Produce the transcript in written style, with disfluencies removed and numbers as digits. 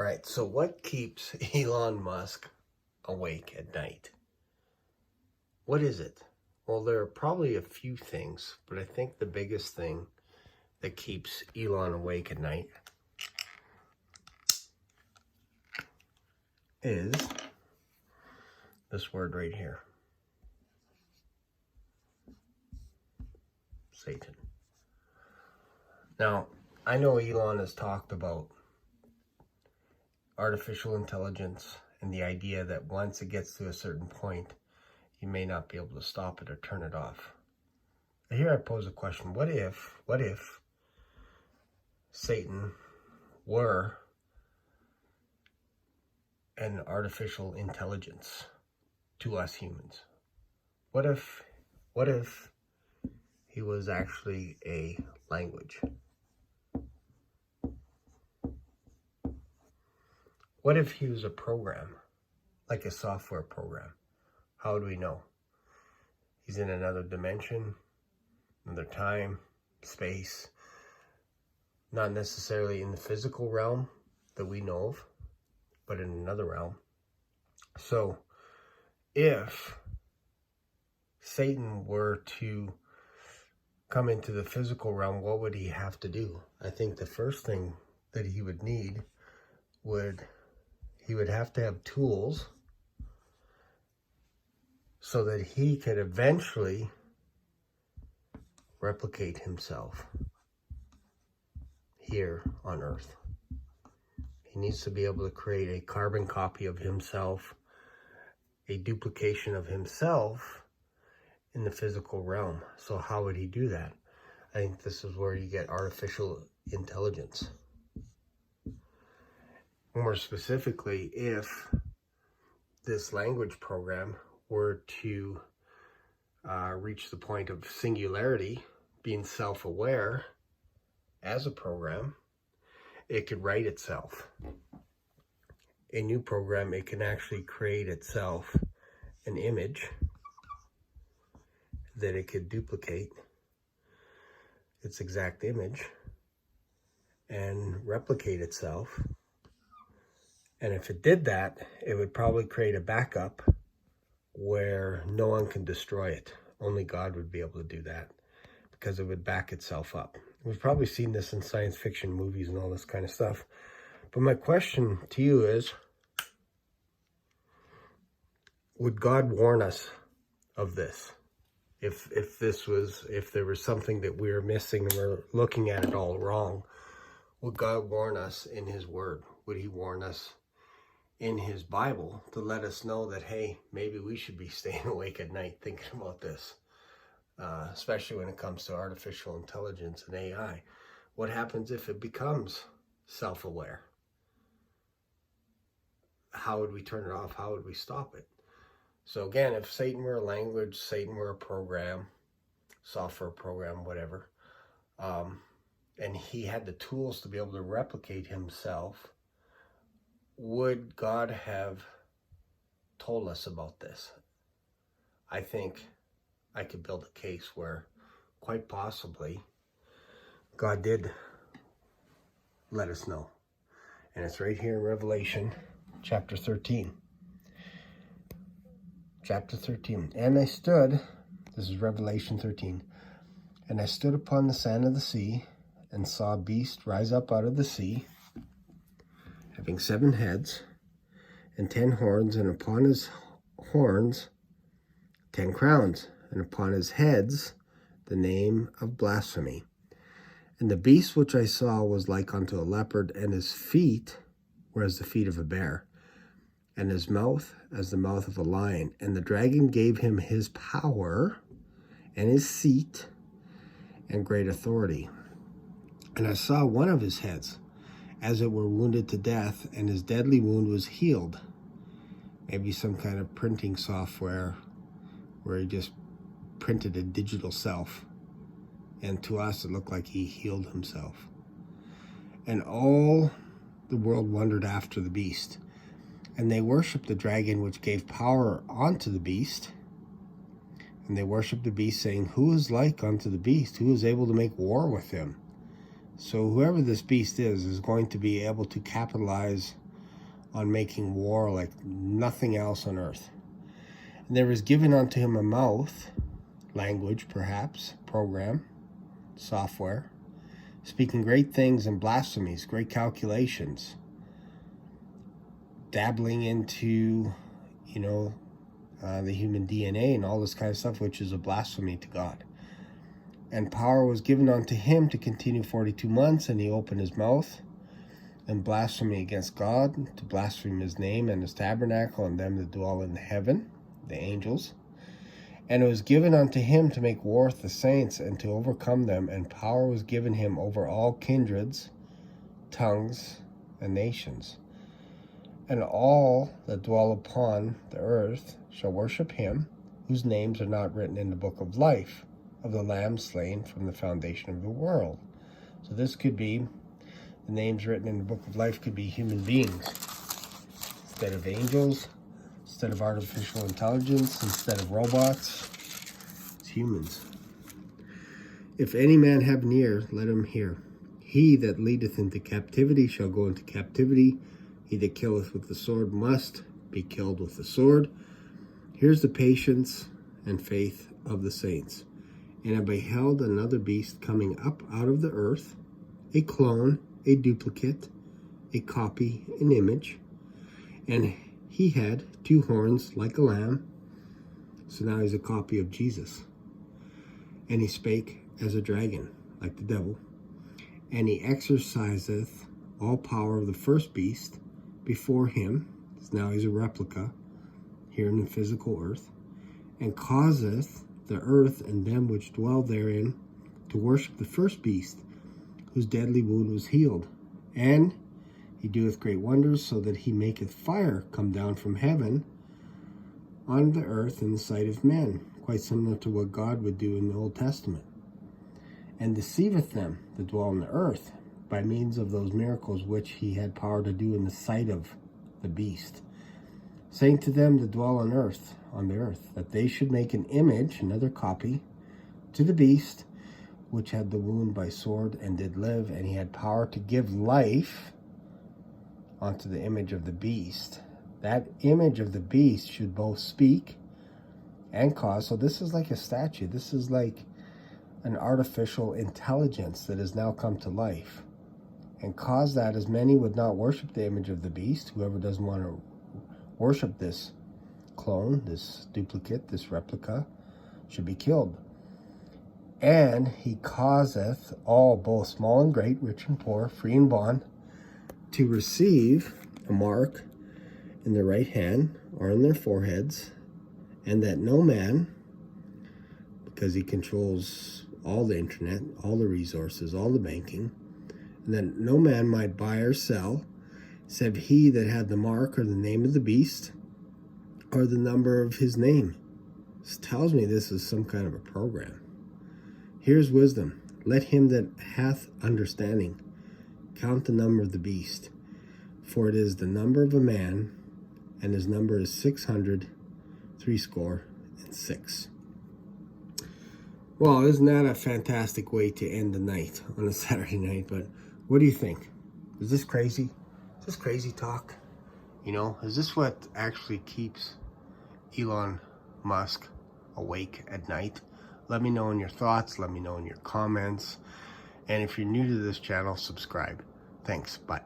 All right, so what keeps Elon Musk awake at night? What is it? Well, there are probably a few things, but I think the biggest thing that keeps Elon awake at night is this word right here. Satan. Now, I know Elon has talked about artificial intelligence and the idea that once it gets to a certain point, you may not be able to stop it or turn it off. Here I pose a question. What if Satan were an artificial intelligence to us humans? What if he was actually a language? What if he was a program, like a software program? How would we know? He's in another dimension, another time, space, not necessarily in the physical realm that we know of, but in another realm. So if Satan were to come into the physical realm, what would he have to do? I think the first thing that he would need he would have to have tools so that he could eventually replicate himself here on Earth. He needs to be able to create a carbon copy of himself, a duplication of himself in the physical realm. So how would he do that? I think this is where you get artificial intelligence. More specifically, if this language program were to reach the point of singularity, being self-aware as a program, it could write itself. A new program, it can actually create itself an image that it could duplicate its exact image and replicate itself. And if it did that, it would probably create a backup where no one can destroy it. Only God would be able to do that because it would back itself up. We've probably seen this in science fiction movies and all this kind of stuff. But my question to you is, would God warn us of this? If there was something that we were missing and we're looking at it all wrong, would God warn us in his word? Would he warn us in his Bible to let us know that, hey, maybe we should be staying awake at night thinking about this, especially when it comes to artificial intelligence and AI. What happens if it becomes self-aware? How would we turn it off? How would we stop it? So again, if Satan were a language, Satan were a program, software program, whatever, and he had the tools to be able to replicate himself, would God have told us about this? I think I could build a case where quite possibly God did let us know. And it's right here in Revelation chapter 13. Chapter 13. And I stood, this is Revelation 13, and I stood upon the sand of the sea and saw a beast rise up out of the sea, having 7 heads and 10 horns, and upon his horns 10 crowns, and upon his heads the name of blasphemy. And the beast which I saw was like unto a leopard, and his feet were as the feet of a bear, and his mouth as the mouth of a lion. And the dragon gave him his power and his seat and great authority. And I saw one of his heads as it were wounded to death, and his deadly wound was healed. Maybe some kind of printing software where he just printed a digital self. And to us, it looked like he healed himself. And all the world wondered after the beast. And they worshipped the dragon, which gave power unto the beast. And they worshipped the beast, saying, who is like unto the beast? Who is able to make war with him? So whoever this beast is going to be able to capitalize on making war like nothing else on earth. And there was given unto him a mouth, language perhaps, program, software, speaking great things and blasphemies, great calculations, dabbling into, the human DNA and all this kind of stuff, which is a blasphemy to God. And power was given unto him to continue 42 months, and he opened his mouth and blasphemy against God, to blaspheme his name and his tabernacle and them that dwell in heaven, the angels. And it was given unto him to make war with the saints and to overcome them, and power was given him over all kindreds, tongues, and nations. And all that dwell upon the earth shall worship him, whose names are not written in the book of life of the Lamb slain from the foundation of the world. So this could be, the names written in the book of life could be human beings instead of angels, instead of artificial intelligence, instead of robots. It's humans. If any man have an ear, let him hear. He that leadeth into captivity shall go into captivity. He that killeth with the sword must be killed with the sword. Here's the patience and faith of the saints. And I beheld another beast coming up out of the earth, a clone, a duplicate, a copy, an image. And he had 2 horns like a lamb. So now he's a copy of Jesus. And he spake as a dragon, like the devil. And he exerciseth all power of the first beast before him. So now he's a replica here in the physical earth. And causeth the earth and them which dwell therein to worship the first beast, whose deadly wound was healed. And he doeth great wonders, so that he maketh fire come down from heaven on the earth in the sight of men, quite similar to what God would do in the Old Testament. And deceiveth them that dwell on the earth by means of those miracles which he had power to do in the sight of the beast, saying to them that dwell on the earth, that they should make an image, another copy, to the beast, which had the wound by sword and did live, and he had power to give life unto the image of the beast. That image of the beast should both speak and cause. So this is like a statue. This is like an artificial intelligence that has now come to life, and cause that as many would not worship the image of the beast. Whoever doesn't want to worship this clone, this duplicate, this replica, should be killed. And he causeth all, both small and great, rich and poor, free and bond, to receive a mark in their right hand or in their foreheads, and that no man, because he controls all the internet, all the resources, all the banking, and that no man might buy or sell, save he that had the mark or the name of the beast, or the number of his name. This tells me this is some kind of a program. Here's wisdom. Let him that hath understanding count the number of the beast, for it is the number of a man, and his number is 666. Well, isn't that a fantastic way to end the night on a Saturday night? But what do you think? Is this crazy? Is this crazy talk? Is this what actually keeps Elon Musk awake at night? Let me know in your thoughts. Let me know in your comments. And if you're new to this channel, subscribe. Thanks. Bye.